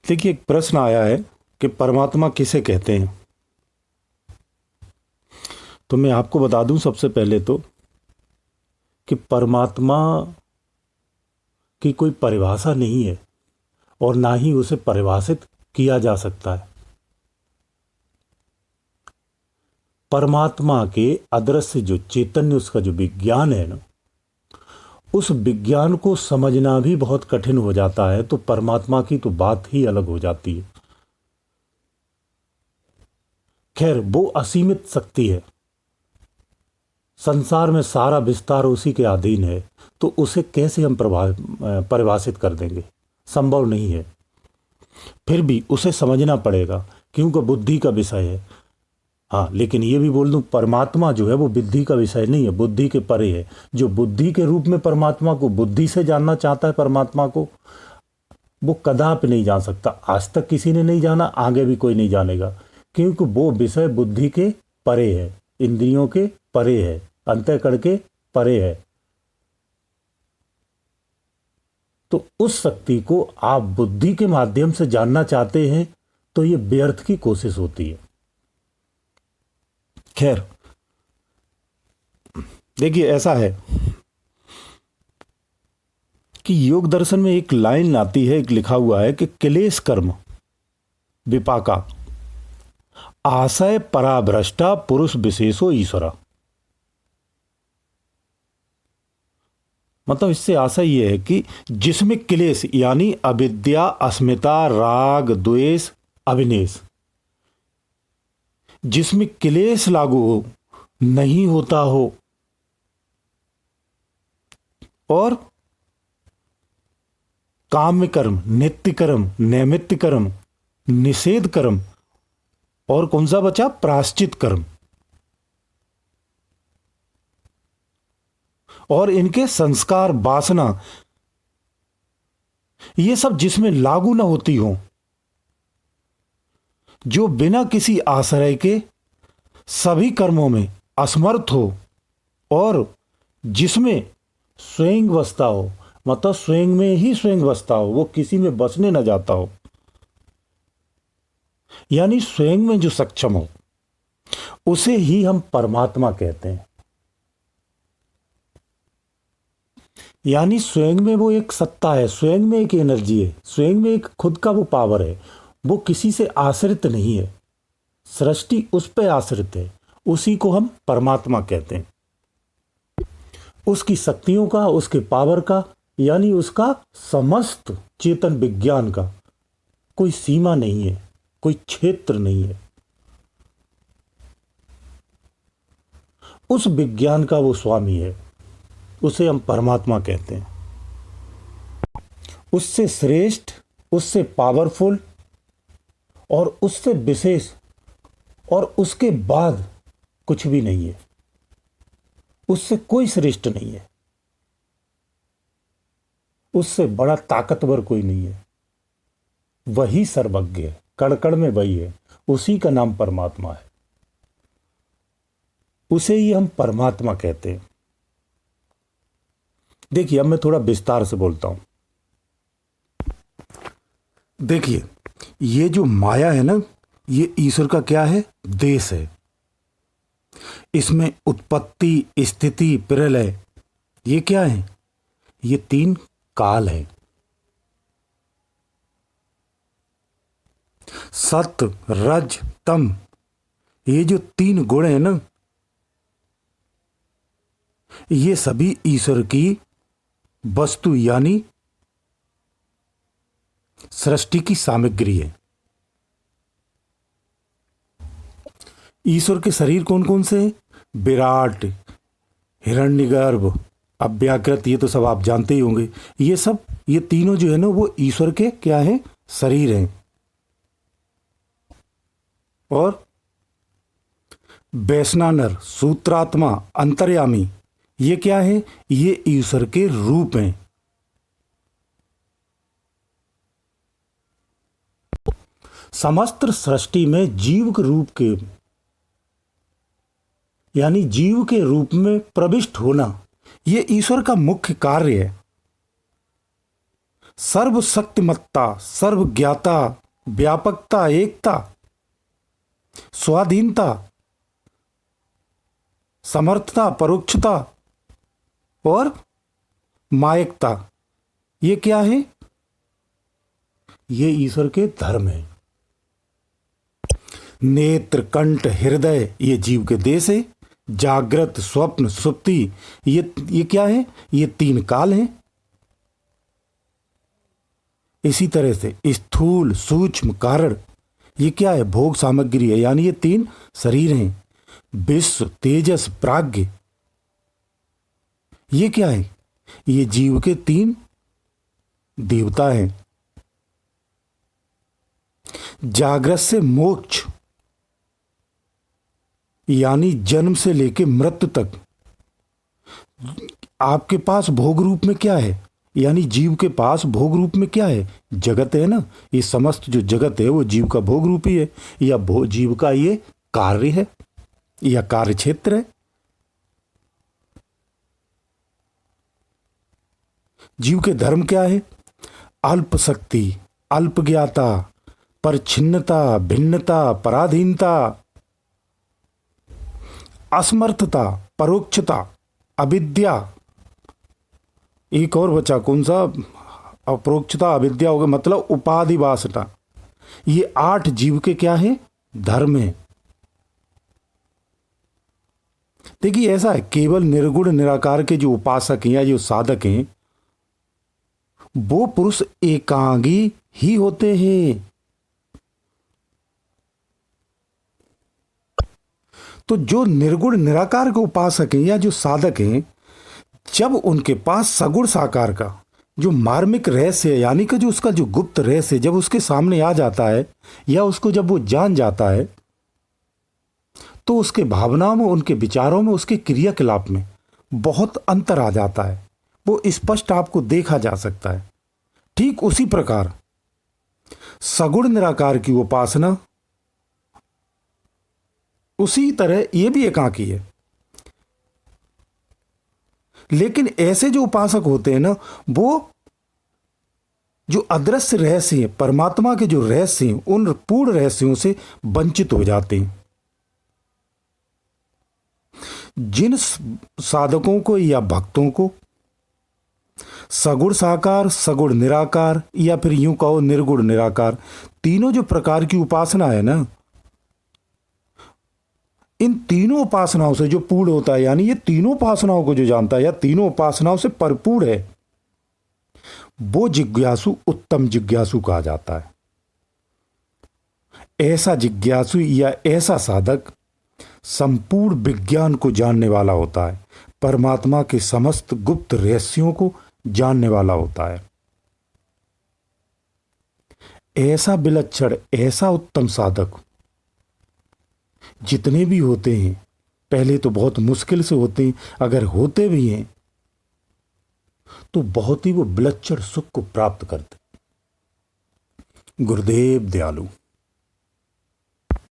देखिए, एक प्रश्न आया है कि परमात्मा किसे कहते हैं। तो मैं आपको बता दूं सबसे पहले तो कि परमात्मा की कोई परिभाषा नहीं है और ना ही उसे परिभाषित किया जा सकता है। परमात्मा के अदृश्य जो चैतन्य, उसका जो विज्ञान है ना, उस विज्ञान को समझना भी बहुत कठिन हो जाता है। तो परमात्मा की तो बात ही अलग हो जाती है। खैर, वो असीमित शक्ति है, संसार में सारा विस्तार उसी के अधीन है। तो उसे कैसे हम परिभाषित कर देंगे, संभव नहीं है। फिर भी उसे समझना पड़ेगा क्योंकि बुद्धि का विषय है। हाँ, लेकिन ये भी बोल दूं, परमात्मा जो है वो बुद्धि का विषय नहीं है, बुद्धि के परे है। जो बुद्धि के रूप में परमात्मा को, बुद्धि से जानना चाहता है परमात्मा को, वो कदापि नहीं जान सकता। आज तक किसी ने नहीं जाना, आगे भी कोई नहीं जानेगा, क्योंकि वो विषय बुद्धि के परे है, इंद्रियों के परे है, अंतःकरण के परे है। तो उस शक्ति को आप बुद्धि के माध्यम से जानना चाहते हैं तो ये व्यर्थ की कोशिश होती है। खैर, देखिए, ऐसा है कि योग दर्शन में एक लाइन आती है, एक लिखा हुआ है कि क्लेश कर्म विपाका आशय पराभ्रष्टा पुरुष विशेषो ईश्वरा। मतलब इससे आशा ये है कि जिसमें क्लेश यानी अविद्या, अस्मिता, राग, द्वेष, अभिनिवेश, जिसमें क्लेश लागू हो, नहीं होता हो, और काम्य कर्म, नित्य कर्म, नैमित्य कर्म, निषेध कर्म, और कौन सा बचा, प्रायश्चित कर्म, और इनके संस्कार, वासना, ये सब जिसमें लागू न होती हो, जो बिना किसी आश्रय के सभी कर्मों में असमर्थ हो, और जिसमें स्वयं बसता हो, मतलब स्वयं में ही स्वयं बसता हो, वो किसी में बसने न जाता हो, यानी स्वयं में जो सक्षम हो, उसे ही हम परमात्मा कहते हैं। यानी स्वयं में वो एक सत्ता है, स्वयं में एक एनर्जी है, स्वयं में एक खुद का वो पावर है। वो किसी से आश्रित नहीं है, सृष्टि उस पर आश्रित है। उसी को हम परमात्मा कहते हैं। उसकी शक्तियों का, उसके पावर का, यानी उसका समस्त चेतन विज्ञान का कोई सीमा नहीं है, कोई क्षेत्र नहीं है। उस विज्ञान का वो स्वामी है, उसे हम परमात्मा कहते हैं। उससे श्रेष्ठ, उससे पावरफुल और उससे विशेष और उसके बाद कुछ भी नहीं है। उससे कोई श्रेष्ठ नहीं है, उससे बड़ा ताकतवर कोई नहीं है। वही सर्वज्ञ है, कण कण में वही है। उसी का नाम परमात्मा है, उसे ही हम परमात्मा कहते हैं। देखिए, अब मैं थोड़ा विस्तार से बोलता हूं। देखिए, ये जो माया है ना, ये ईश्वर का क्या है, देश है। इसमें उत्पत्ति, स्थिति, प्रलय, ये क्या है, ये तीन काल है। सत्य, रज, तम, ये जो तीन गुण है ना, ये सभी ईश्वर की वस्तु यानी सृष्टि की सामग्री है। ईश्वर के शरीर कौन कौन से हैं, विराट, हिरण्यगर्भ, अव्याकृत, ये तो सब आप जानते ही होंगे। ये सब, ये तीनों जो है ना, वो ईश्वर के क्या है, शरीर हैं। और वैश्वानर, सूत्रात्मा, अंतर्यामी, ये क्या है, ये ईश्वर के रूप हैं। समस्त सृष्टि में जीव के रूप के, यानी जीव के रूप में प्रविष्ट होना, यह ईश्वर का मुख्य कार्य है। सर्वशक्तिमत्ता, सर्वज्ञाता, व्यापकता, एकता, स्वाधीनता, समर्थता, परोक्षता और मायकता। ये क्या है? ये ईश्वर के धर्म है। नेत्र, कंठ, हृदय ये जीव के देश है। जागृत, स्वप्न, सुप्ति ये क्या है? ये तीन काल हैं। इसी तरह से स्थूल, सूक्ष्म, कारण ये क्या है? भोग सामग्री है, यानी ये तीन शरीर हैं। विश्व, तेजस, प्राज्ञ ये क्या है? ये जीव के तीन देवता हैं। जागृत से मोक्ष, यानी जन्म से लेकर मृत्यु तक आपके पास भोग रूप में क्या है? यानी जीव के पास भोग रूप में क्या है? जगत है ना। ये समस्त जो जगत है वो जीव का भोग रूप ही है, या जीव का ये कार्य है या कार्य क्षेत्र है। जीव के धर्म क्या है? अल्प शक्ति, अल्प ज्ञाता, परछिन्नता, भिन्नता, पराधीनता, असमर्थता, परोक्षता, अविद्या। एक और बचा कौन सा? अपरोक्षता, अविद्या हो गया, मतलब उपाधि वासना। ये 8 जीव के क्या है? धर्म है। देखिए ऐसा है, केवल निर्गुण निराकार के जो उपासक हैं या जो साधक हैं वो पुरुष एकांगी ही होते हैं। तो जो निर्गुण निराकार के उपासक हैं या जो साधक हैं, जब उनके पास सगुण साकार का जो मार्मिक रहस्य है, यानी कि जो उसका जो गुप्त रहस्य जब उसके सामने आ जाता है या उसको जब वो जान जाता है, तो उसके भावनाओं में, उनके विचारों में, उसके क्रियाकलाप में बहुत अंतर आ जाता है। वो स्पष्ट आपको देखा जा सकता है। ठीक उसी प्रकार सगुण निराकार की उपासना, उसी तरह ये भी एकाकी है। लेकिन ऐसे जो उपासक होते हैं ना, वो जो अदृश्य रहस्य हैं, परमात्मा के जो रहस्य हैं, उन पूर्ण रहस्यों से वंचित हो जाते हैं। जिन साधकों को या भक्तों को सगुण साकार, सगुण निराकार या फिर यूं कहो निर्गुण निराकार, तीनों जो प्रकार की उपासना है ना, इन तीनों उपासनाओं से जो पूर्ण होता है, यानी ये तीनों उपासनाओं को जो जानता है या तीनों उपासनाओं से परिपूर्ण है, वो जिज्ञासु उत्तम जिज्ञासु कहा जाता है। ऐसा जिज्ञासु या ऐसा साधक संपूर्ण विज्ञान को जानने वाला होता है, परमात्मा के समस्त गुप्त रहस्यों को जानने वाला होता है। ऐसा विलक्षण, ऐसा उत्तम साधक जितने भी होते हैं, पहले तो बहुत मुश्किल से होते हैं, अगर होते भी हैं तो बहुत ही वो विलक्षण सुख को प्राप्त करते। गुरुदेव दयालु।